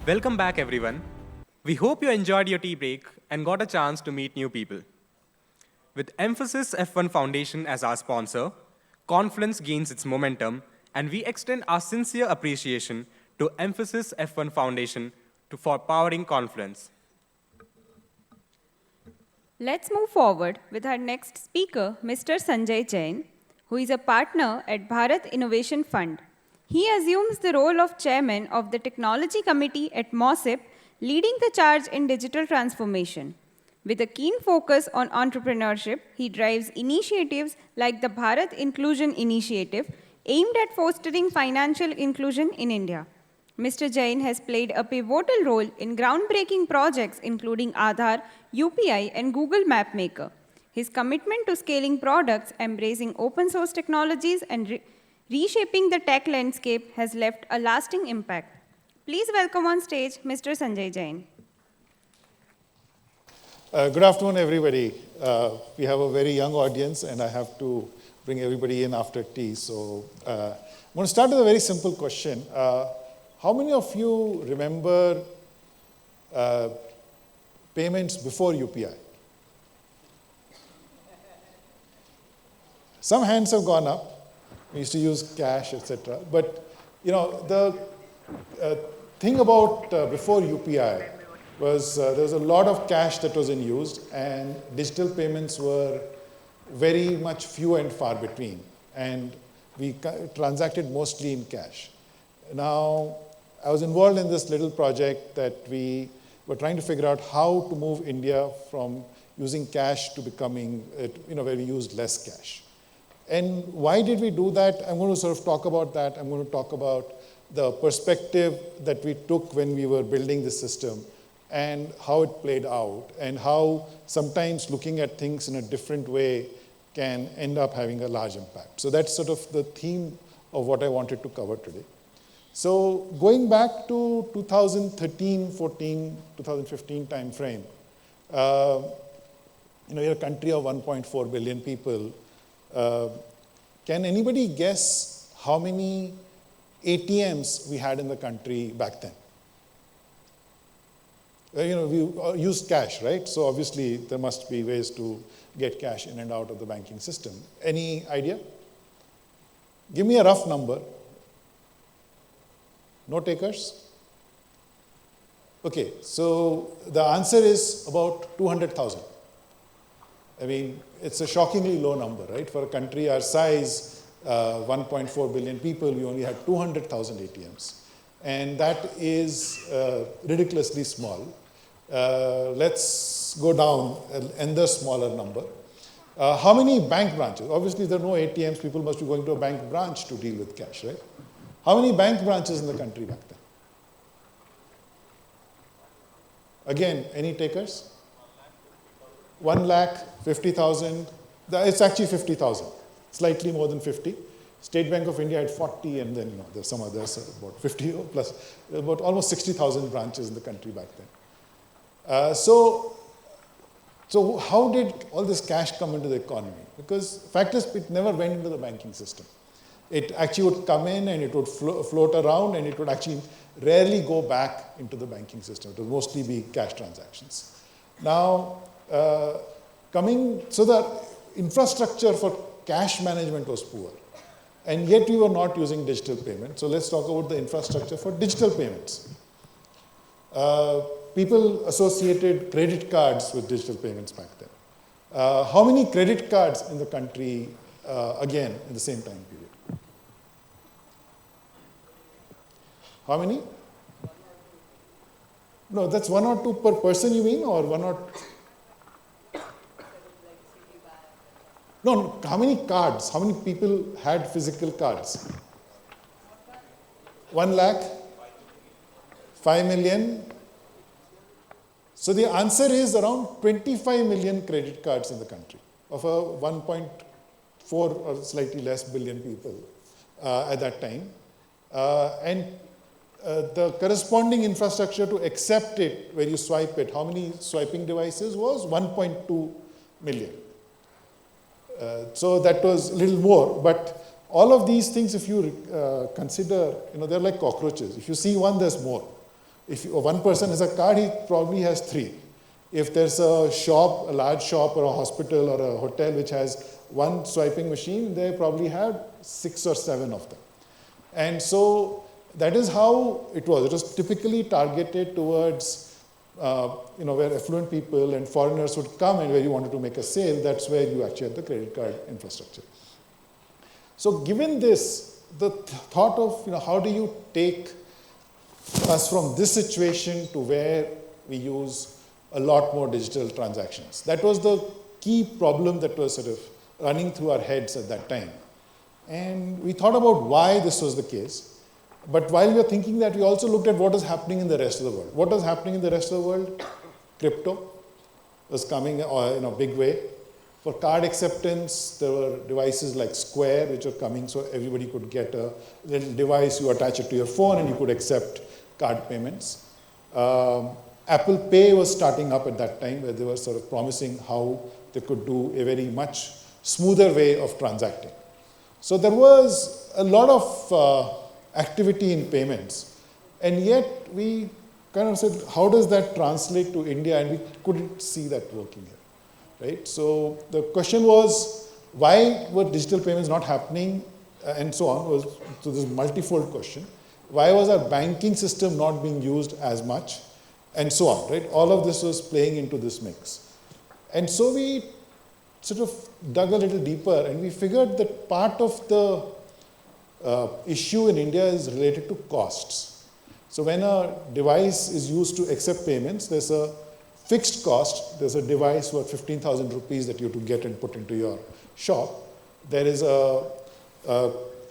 Welcome back, everyone. We hope you enjoyed your tea break and got a chance to meet new people. With Emphasis F1 Foundation as our sponsor, Confluence gains its momentum, and we extend our sincere appreciation to Emphasis F1 Foundation for powering Confluence. Let's move forward with our next speaker, Mr. Sanjay Jain, who is a partner at Bharat Innovation Fund. He assumes the role of chairman of the Technology Committee at MOSIP, leading the charge in digital transformation. With a keen focus on entrepreneurship, he drives initiatives like the Bharat Inclusion Initiative, aimed at fostering financial inclusion in India. Mr. Jain has played a pivotal role in groundbreaking projects including Aadhaar, UPI, and Google Mapmaker. His commitment to scaling products, embracing open source technologies, and reshaping the tech landscape has left a lasting impact. Please welcome on stage Mr. Sanjay Jain. Good afternoon, everybody. We have a very young audience, and I have to bring everybody in after tea. So I'm going to start with a very simple question. How many of you remember payments before UPI? Some hands have gone up. We used to use cash, etc. But the thing about before UPI was there was a lot of cash that was in use, and digital payments were very much few and far between, and we transacted mostly in cash. Now, I was involved in this little project that we were trying to figure out how to move India from using cash to becoming, where we used less cash. And why did we do that? I'm going to sort of talk about that. I'm going to talk about the perspective that we took when we were building the system and how it played out, and how sometimes looking at things in a different way can end up having a large impact. So that's sort of the theme of what I wanted to cover today. So going back to 2013, 14, 2015 timeframe, you're a country of 1.4 billion people. Can anybody guess how many ATMs we had in the country back then? We used cash, right? So obviously there must be ways to get cash in and out of the banking system. Any idea? Give me a rough number. No takers? Okay, so the answer is about 200,000. I mean, it's a shockingly low number, right? For a country our size, 1.4 billion people, we only had 200,000 ATMs. And that is ridiculously small. Let's go down and the smaller number. How many bank branches? Obviously, there are no ATMs. People must be going to a bank branch to deal with cash, right? How many bank branches in the country back then? Again, any takers? 1,50,000. It's actually 50,000, slightly more than 50. State Bank of India had 40, and then there's some others, about 50 plus, about almost 60,000 branches in the country back then. So how did all this cash come into the economy? Because the fact is, it never went into the banking system. It actually would come in and it would float around, and it would actually rarely go back into the banking system. It would mostly be cash transactions. Now, so the infrastructure for cash management was poor, and yet we were not using digital payments. So let's talk about the infrastructure for digital payments. People associated credit cards with digital payments back then. How many credit cards in the country, again, in the same time period? How many? No, that's 1 or 2 per person, you mean, or 1 or... No, how many cards? How many people had physical cards? 1 lakh? 5 million? So the answer is around 25 million credit cards in the country of a 1.4 or slightly less billion people at that time. And the corresponding infrastructure to accept it where you swipe it, how many swiping devices was 1.2 million. So that was a little more, but all of these things, if you consider, they're like cockroaches. If you see one, there's more. If one person has a card, he probably has 3. If there's a shop, a large shop or a hospital or a hotel which has one swiping machine, they probably have 6 or 7 of them. And so that is how it was. It was typically targeted towards where affluent people and foreigners would come, and where you wanted to make a sale, that's where you actually had the credit card infrastructure. So given this, the thought of how do you take us from this situation to where we use a lot more digital transactions. That was the key problem that was sort of running through our heads at that time. And we thought about why this was the case. But while we were thinking that, we also looked at what was happening in the rest of the world. What was happening in the rest of the world? Crypto was coming in a big way. For card acceptance, there were devices like Square, which were coming, so everybody could get a little device, you attach it to your phone, and you could accept card payments. Apple Pay was starting up at that time, where they were sort of promising how they could do a very much smoother way of transacting. So there was a lot of activity in payments, and yet we kind of said, how does that translate to India? And we couldn't see that working here, right? So the question was, why were digital payments not happening, and so on. So this multifold question. Why was our banking system not being used as much, and so on, right? All of this was playing into this mix. And so we sort of dug a little deeper, and we figured that part of the issue in India is related to costs. So when a device is used to accept payments, there's a fixed cost. There's a device worth 15,000 rupees that you have to get and put into your shop. There is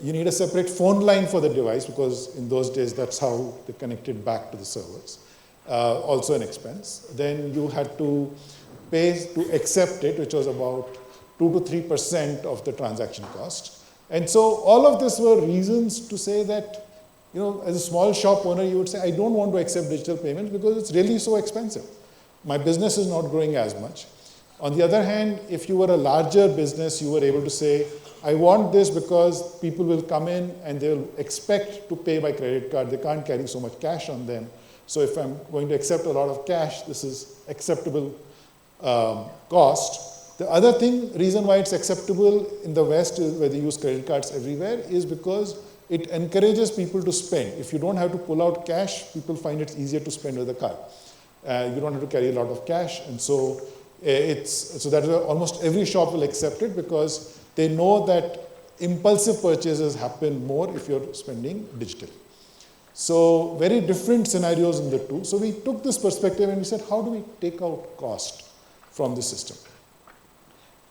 you need a separate phone line for the device, because in those days that's how they connected back to the servers. Also an expense. Then you had to pay to accept it, which was about 2 to 3% of the transaction cost. And so all of this were reasons to say that, as a small shop owner, you would say, I don't want to accept digital payments because it's really so expensive. My business is not growing as much. On the other hand, if you were a larger business, you were able to say, I want this because people will come in and they'll expect to pay by credit card. They can't carry so much cash on them. So if I'm going to accept a lot of cash, this is acceptable cost. The other reason why it's acceptable in the West, where they use credit cards everywhere, is because it encourages people to spend. If you don't have to pull out cash, people find it's easier to spend with a card. You don't have to carry a lot of cash, and so that almost every shop will accept it, because they know that impulsive purchases happen more if you're spending digitally. So very different scenarios in the two. So we took this perspective and we said, how do we take out cost from the system?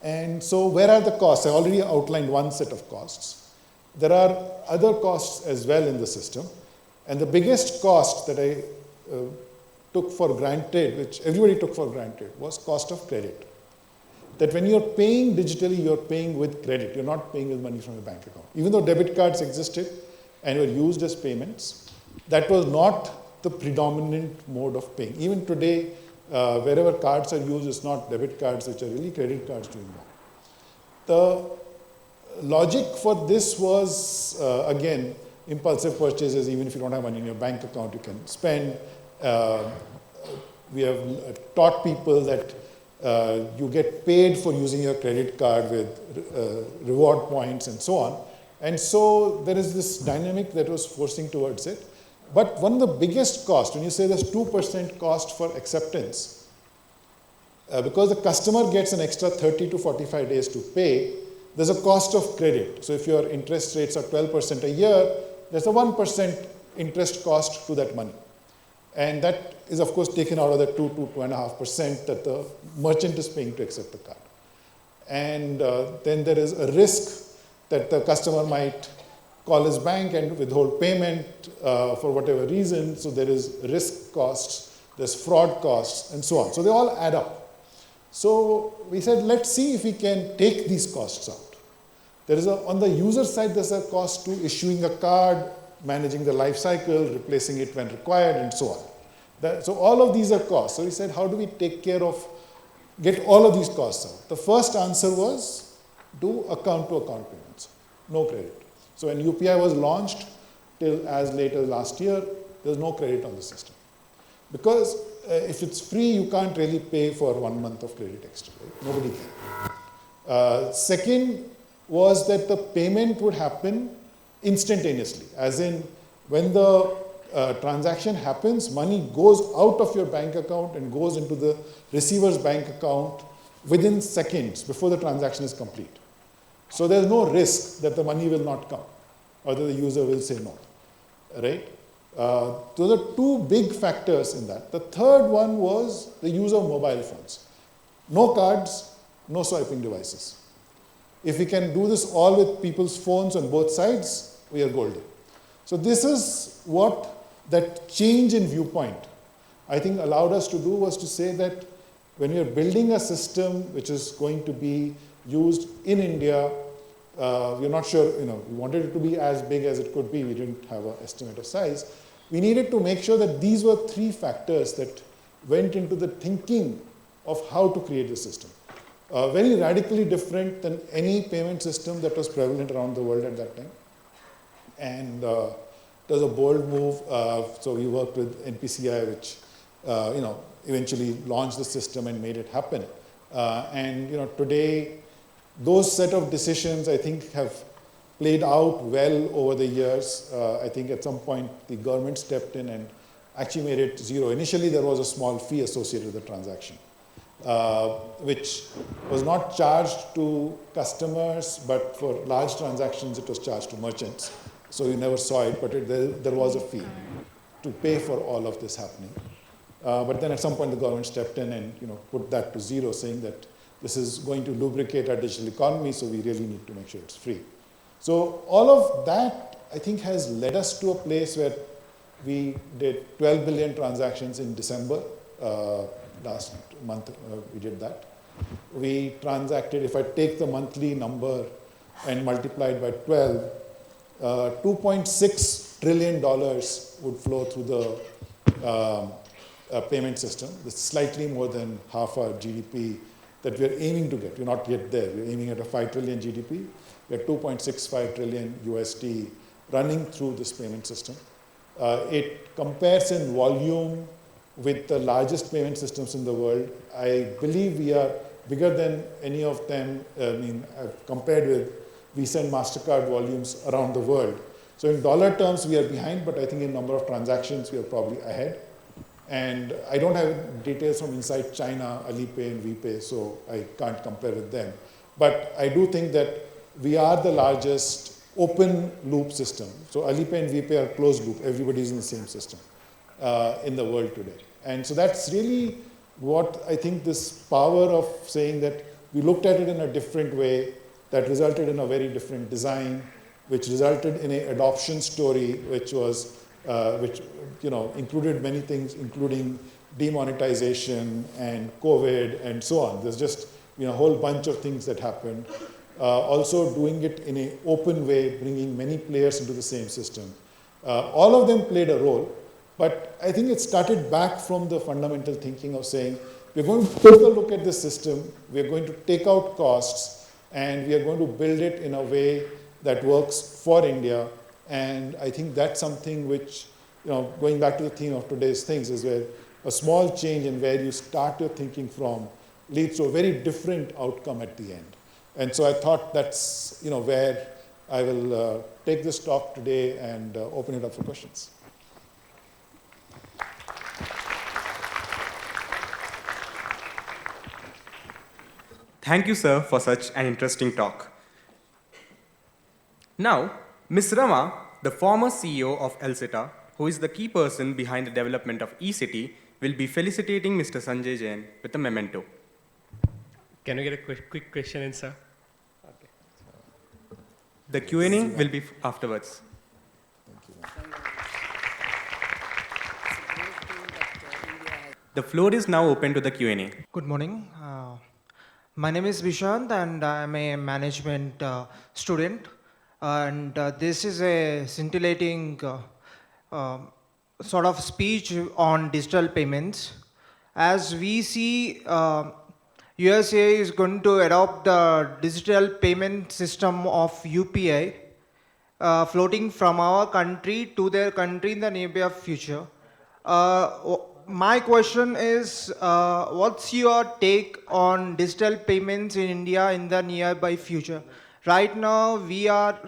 And so where are the costs? I already outlined one set of costs. There are other costs as well in the system. And the biggest cost that I took for granted, which everybody took for granted, was cost of credit. That when you're paying digitally, you're paying with credit. You're not paying with money from your bank account. Even though debit cards existed and were used as payments, that was not the predominant mode of paying. Even today, wherever cards are used, it's not debit cards, which are really credit cards doing that. The logic for this was, again, impulsive purchases. Even if you don't have money in your bank account, you can spend. We have taught people that you get paid for using your credit card with reward points and so on. And so there is this dynamic that was forcing towards it. But one of the biggest costs, when you say there's 2% cost for acceptance, because the customer gets an extra 30 to 45 days to pay, there's a cost of credit. So if your interest rates are 12% a year, there's a 1% interest cost to that money. And that is, of course, taken out of the 2 to 2.5% that the merchant is paying to accept the card. And then there is a risk that the customer might call his bank and withhold payment for whatever reason. So there is risk costs, there's fraud costs, and so on. So they all add up. So we said, let's see if we can take these costs out. There is on the user side, there's a cost to issuing a card, managing the life cycle, replacing it when required, and so on. So all of these are costs. So we said, how do we get all of these costs out? The first answer was, do account-to-account payments, no credit. So when UPI was launched, till as late as last year, there was no credit on the system. Because if it's free, you can't really pay for 1 month of credit extra, right? Nobody can. Second was that the payment would happen instantaneously, as in when the transaction happens, money goes out of your bank account and goes into the receiver's bank account within seconds before the transaction is complete. So there's no risk that the money will not come or that the user will say no, right? Those are two big factors in that. The third one was the use of mobile phones. No cards, no swiping devices. If we can do this all with people's phones on both sides, we are golden. So this is what that change in viewpoint, I think, allowed us to do, was to say that when you're building a system which is going to be used in India, we're not sure, we wanted it to be as big as it could be. We didn't have an estimate of size. We needed to make sure that these were three factors that went into the thinking of how to create the system. Very radically different than any payment system that was prevalent around the world at that time. And it was a bold move. So we worked with NPCI, which eventually launched the system and made it happen. And today, those set of decisions, I think, have played out well over the years. I think at some point the government stepped in and actually made it zero. Initially, there was a small fee associated with the transaction, which was not charged to customers, but for large transactions, it was charged to merchants. So you never saw it, but there was a fee to pay for all of this happening. But then at some point, the government stepped in and put that to zero, saying that this is going to lubricate our digital economy, so we really need to make sure it's free. So all of that, I think, has led us to a place where we did 12 billion transactions in December. Last month, we did that. We transacted, if I take the monthly number and multiply it by 12, $2.6 trillion would flow through the payment system. It's slightly more than half our GDP that we're aiming to get. We're not yet there. We're aiming at a 5 trillion GDP. We're 2.65 trillion USD running through this payment system. It compares in volume with the largest payment systems in the world. I believe we are bigger than any of them. I've compared with Visa and MasterCard volumes around the world. So in dollar terms, we are behind, but I think in number of transactions, we are probably ahead. And I don't have details from inside China, Alipay and VPay, so I can't compare with them. But I do think that we are the largest open loop system. So Alipay and VPay are closed loop. Everybody's in the same system in the world today. And so that's really what I think this power of saying that we looked at it in a different way that resulted in a very different design, which resulted in an adoption story, which was included many things, including demonetization and COVID and so on. There's just a whole bunch of things that happened. Also doing it in an open way, bringing many players into the same system. All of them played a role, but I think it started back from the fundamental thinking of saying, we're going to take a look at this system, we're going to take out costs, and we are going to build it in a way that works for India. And I think that's something which, going back to the theme of today's things, is where a small change in where you start your thinking from leads to a very different outcome at the end. And so I thought that's where I will take this talk today and open it up for questions. Thank you, sir, for such an interesting talk. Now, Ms. Rama, the former CEO of ELSITA, who is the key person behind the development of eCity, will be felicitating Mr. Sanjay Jain with a memento. Can we get a quick question in, sir? Okay. The Q&A will be afterwards. The floor is now open to the Q&A. Good morning. My name is Vishant and I'm a management student. And this is a scintillating sort of speech on digital payments. As we see, USA is going to adopt the digital payment system of UPI, floating from our country to their country in the near future. My question is, what's your take on digital payments in India in the nearby future? Right now, we are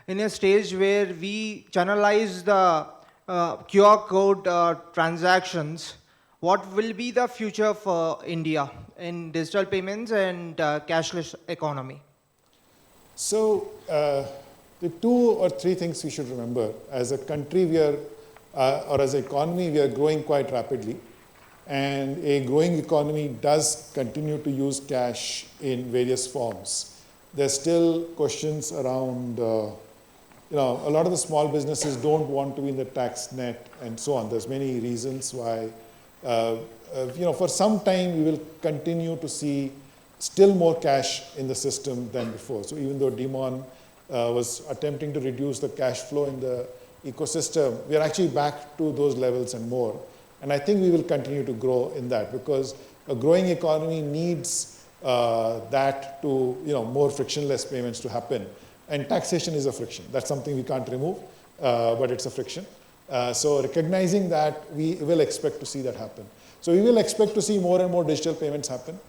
in a stage where we channelize the QR code transactions. What will be the future for India in digital payments and cashless economy? So the 2 or 3 things we should remember. As a country, or as an economy, we are growing quite rapidly. And a growing economy does continue to use cash in various forms. There's still questions around, a lot of the small businesses don't want to be in the tax net and so on. There's many reasons why, for some time we will continue to see still more cash in the system than before. So even though Demon was attempting to reduce the cash flow in the ecosystem, we are actually back to those levels and more. And I think we will continue to grow in that because a growing economy needs that to, more frictionless payments to happen. And taxation is a friction. That's something we can't remove, but it's a friction. So recognizing that, we will expect to see that happen. So we will expect to see more and more digital payments happen.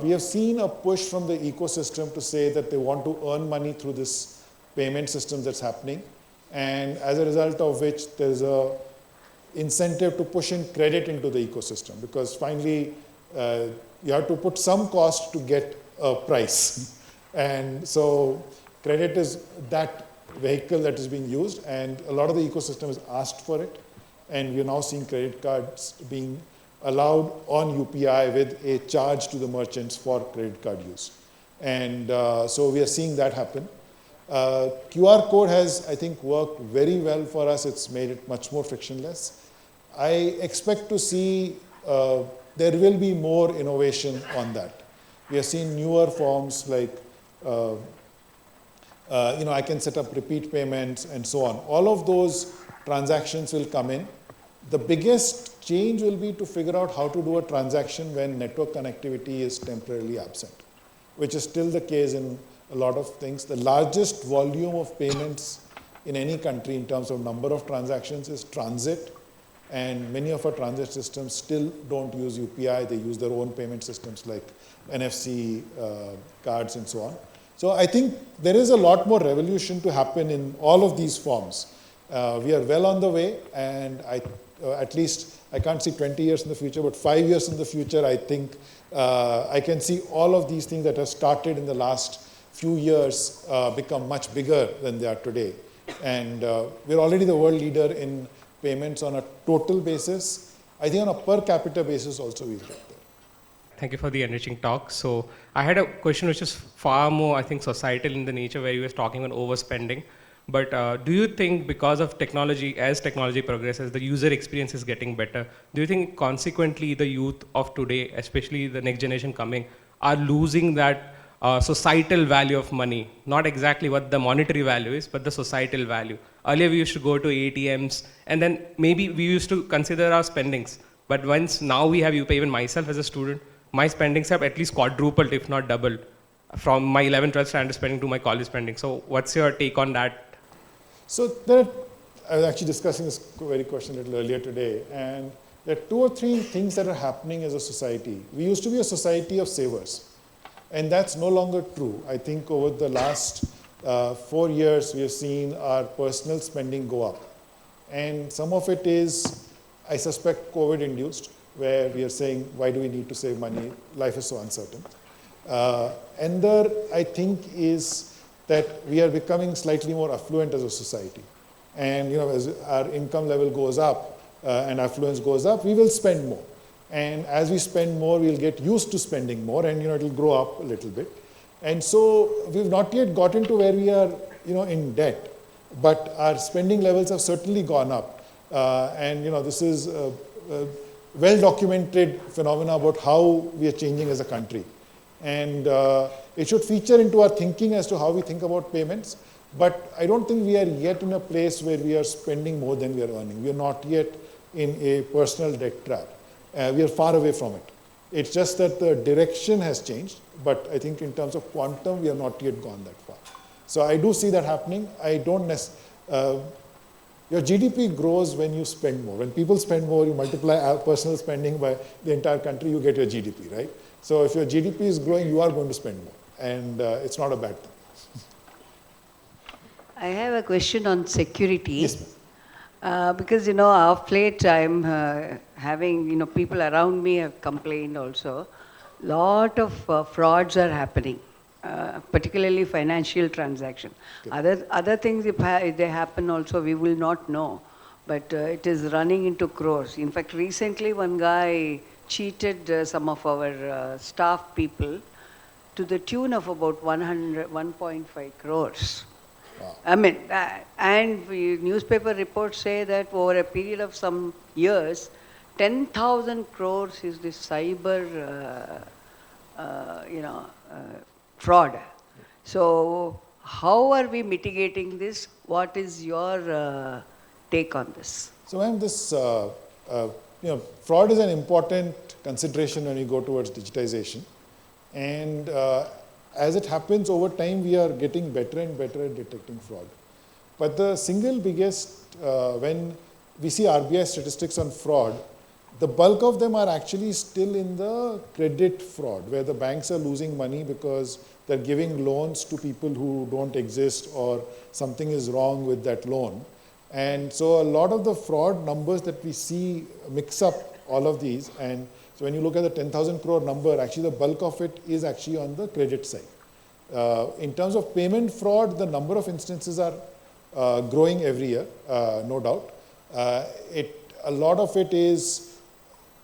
We have seen a push from the ecosystem to say that they want to earn money through this payment system that's happening. And as a result of which, there's a incentive to push in credit into the ecosystem because finally, you have to put some cost to get a price. And so credit is that vehicle that is being used, and a lot of the ecosystem has asked for it. And we're now seeing credit cards being allowed on UPI with a charge to the merchants for credit card use. And so we are seeing that happen. QR code has, I think, worked very well for us. It's made it much more frictionless. I expect to see there will be more innovation on that. We are seeing newer forms like, I can set up repeat payments and so on. All of those transactions will come in. The biggest change will be to figure out how to do a transaction when network connectivity is temporarily absent, which is still the case in a lot of things. The largest volume of payments in any country in terms of number of transactions is transit. And many of our transit systems still don't use UPI. They use their own payment systems like NFC cards and so on. So I think there is a lot more revolution to happen in all of these forms. We are well on the way, and at least I can't see 20 years in the future, but 5 years in the future, I think I can see all of these things that have started in the last few years become much bigger than they are today. And we're already the world leader in payments on a total basis. I think on a per capita basis also we'll get there. Thank you for the enriching talk. So I had a question which is far more, I think, societal in the nature, where you were talking about overspending. But do you think because of technology, as technology progresses, the user experience is getting better? Do you think consequently the youth of today, especially the next generation coming, are losing that societal value of money? Not exactly what the monetary value is, but the societal value. Earlier we used to go to ATMs, and then maybe we used to consider our spendings. But once now we have UPI, even myself as a student, my spendings have at least quadrupled, if not doubled, from my 11th, 12th standard spending to my college spending. So what's your take on that? So I was actually discussing this very question a little earlier today, and there are 2 or 3 things that are happening as a society. We used to be a society of savers, and that's no longer true. I think over the last 4 years, we have seen our personal spending go up. And some of it is, I suspect, COVID-induced, where we are saying, why do we need to save money? Life is so uncertain. Another, I think, is that we are becoming slightly more affluent as a society. And as our income level goes up and affluence goes up, we will spend more. And as we spend more, we'll get used to spending more, and it'll grow up a little bit. And so we've not yet gotten to where we are in debt, but our spending levels have certainly gone up. And this is a well-documented phenomena about how we are changing as a country. And it should feature into our thinking as to how we think about payments. But I don't think we are yet in a place where we are spending more than we are earning. We are not yet in a personal debt trap. We are far away from it. It's just that the direction has changed. But I think in terms of quantum, we have not yet gone that far. So I do see that happening. I don't Your GDP grows when you spend more. When people spend more, you multiply personal spending by the entire country, you get your GDP, right? So if your GDP is growing, you are going to spend more. And it's not a bad thing. I have a question on security. Yes, ma'am. Because, of late I'm having, people around me have complained also. Lot of frauds are happening, particularly financial transaction. Other things, if they happen also, we will not know. But it is running into crores. In fact, recently one guy cheated some of our staff people to the tune of about 1.5 crores. Wow. I mean, and newspaper reports say that over a period of some years, 10,000 crores is the cyber, fraud. So, how are we mitigating this? What is your take on this? So, ma'am, this fraud is an important consideration when you go towards digitization, and as it happens over time, we are getting better and better at detecting fraud. But the single biggest, when we see RBI statistics on fraud, the bulk of them are actually still in the credit fraud, where the banks are losing money because they're giving loans to people who don't exist or something is wrong with that loan. And so a lot of the fraud numbers that we see mix up all of these. And so when you look at the 10,000 crore number, actually the bulk of it is actually on the credit side. In terms of payment fraud, the number of instances are growing every year, no doubt. A lot of it is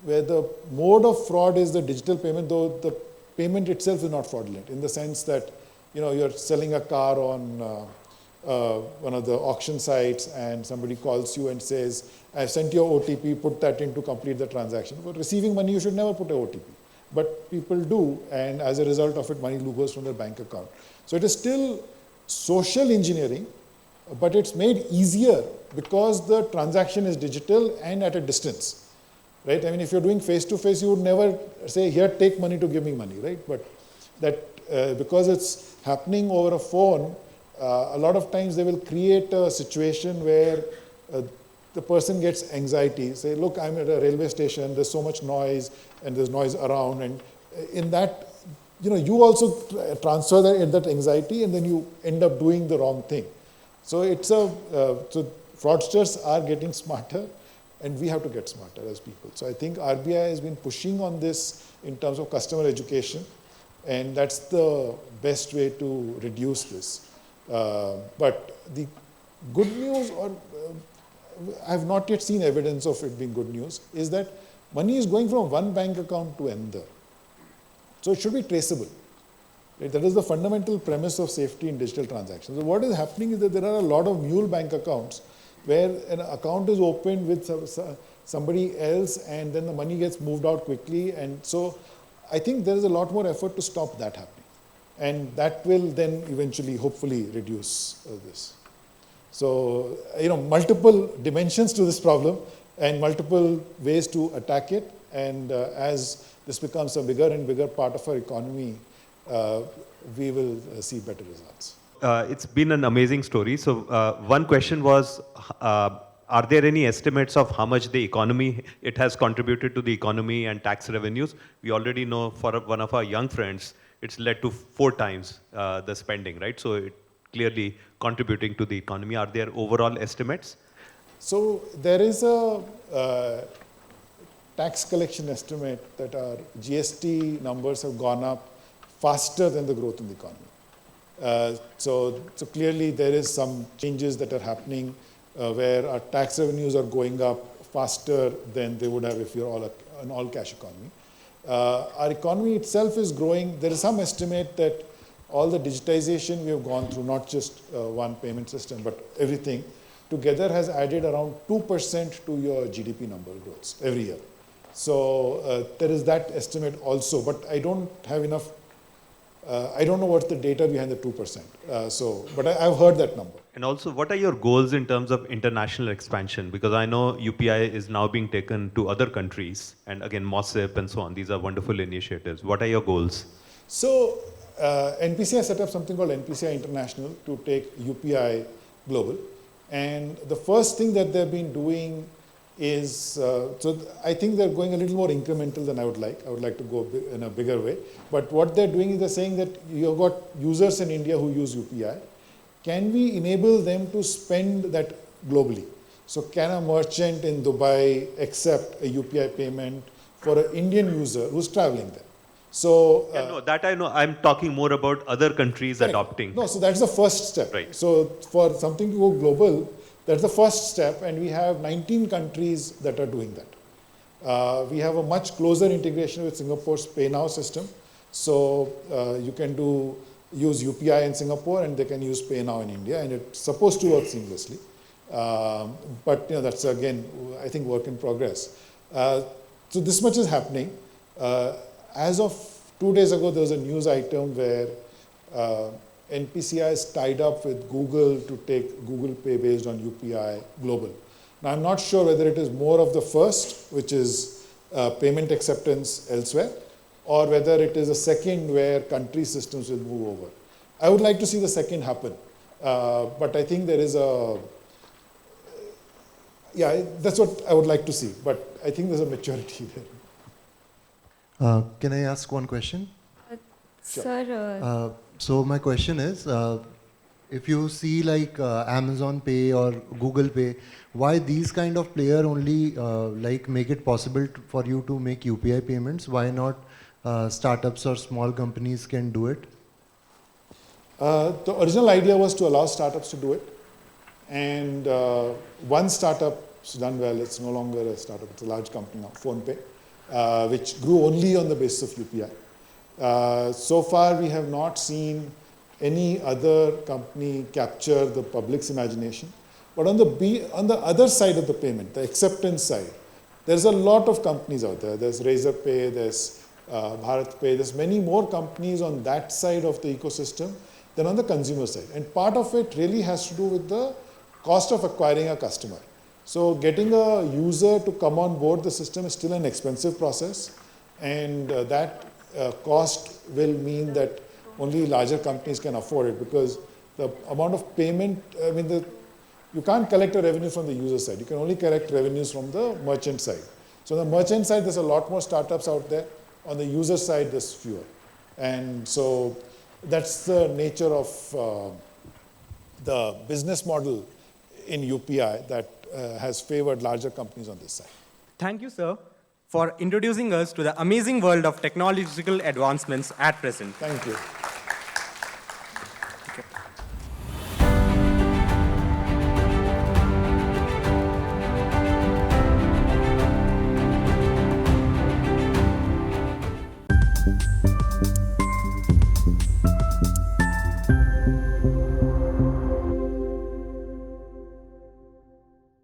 where the mode of fraud is the digital payment, though the payment itself is not fraudulent, in the sense that you're selling a car on one of the auction sites and somebody calls you and says, I've sent you an OTP, put that in to complete the transaction. For receiving money, you should never put an OTP. But people do, and as a result of it, money goes from their bank account. So it is still social engineering, but it's made easier because the transaction is digital and at a distance, right? I mean, if you're doing face-to-face, you would never say, here, take money to give me money, right? But that because it's happening over a phone, a lot of times they will create a situation where the person gets anxiety. Say, look, I'm at a railway station, there's so much noise, and there's noise around, and in that, you also transfer that anxiety, and then you end up doing the wrong thing. So so fraudsters are getting smarter, and we have to get smarter as people. So I think RBI has been pushing on this in terms of customer education, and that's the best way to reduce this. But the good news, or I have not yet seen evidence of it being good news, is that money is going from one bank account to another. So it should be traceable. Right? That is the fundamental premise of safety in digital transactions. So what is happening is that there are a lot of mule bank accounts where an account is opened with somebody else and then the money gets moved out quickly. And so I think there is a lot more effort to stop that happening. And that will then eventually, hopefully, reduce this. So, multiple dimensions to this problem and multiple ways to attack it. And as this becomes a bigger and bigger part of our economy, we will see better results. It's been an amazing story. So one question was, are there any estimates of how much the economy, it has contributed to the economy and tax revenues? We already know for one of our young friends, it's led to 4 times the spending, right? So it clearly contributing to the economy. Are there overall estimates? So there is a tax collection estimate that our GST numbers have gone up faster than the growth in the economy. So clearly there is some changes that are happening where our tax revenues are going up faster than they would have if you're an all-cash economy. Our economy itself is growing. There is some estimate that all the digitization we have gone through, not just one payment system, but everything, together has added around 2% to your GDP number growth every year. So there is that estimate also, but I don't have enough, I don't know what's the data behind the 2%. But I've heard that number. And also, what are your goals in terms of international expansion? Because I know UPI is now being taken to other countries, and again, MOSIP and so on. These are wonderful initiatives. What are your goals? So NPCI set up something called NPCI International to take UPI global. And the first thing that they've been doing is, so I think they're going a little more incremental than I would like. I would like to go in a bigger way. But what they're doing is they're saying that you've got users in India who use UPI. Can we enable them to spend that globally? So can a merchant in Dubai accept a UPI payment for an Indian user who's traveling there? So Yeah, no, that I know. I'm talking more about other countries correct. adopting. No, so that's the first step. Right. So for something to go global, that's the first step, and we have 19 countries that are doing that. We have a much closer integration with Singapore's Pay Now system. So you can use UPI in Singapore, and they can use Pay Now in India, and it's supposed to work seamlessly. But that's again, I think, work in progress. So this much is happening. As of 2 days ago, there was a news item where NPCI is tied up with Google to take Google Pay based on UPI global. Now, I'm not sure whether it is more of the first, which is payment acceptance elsewhere, or whether it is a second where country systems will move over. I would like to see the second happen. But I think there is that's what I would like to see. But I think there's a maturity there. Can I ask one question? Sir, So my question is, if you see like Amazon Pay or Google Pay, why these kind of player only like make it possible for you to make UPI payments? Why not startups or small companies can do it? The original idea was to allow startups to do it. And one startup's done well. It's no longer a startup. It's a large company now, PhonePe, which grew only on the basis of UPI. So far, we have not seen any other company capture the public's imagination. But on the other side of the payment, the acceptance side, there's a lot of companies out there. There's Razorpay, there's Bharat Pay, there's many more companies on that side of the ecosystem than on the consumer side. And part of it really has to do with the cost of acquiring a customer. So getting a user to come on board the system is still an expensive process, and that cost will mean that only larger companies can afford it, because the amount of payment, you can't collect a revenue from the user side. You can only collect revenues from the merchant side. So on the merchant side, there's a lot more startups out there. On the user side, there's fewer. And so that's the nature of the business model in UPI that has favored larger companies on this side. Thank you, sir, for introducing us to the amazing world of technological advancements at present. Thank you.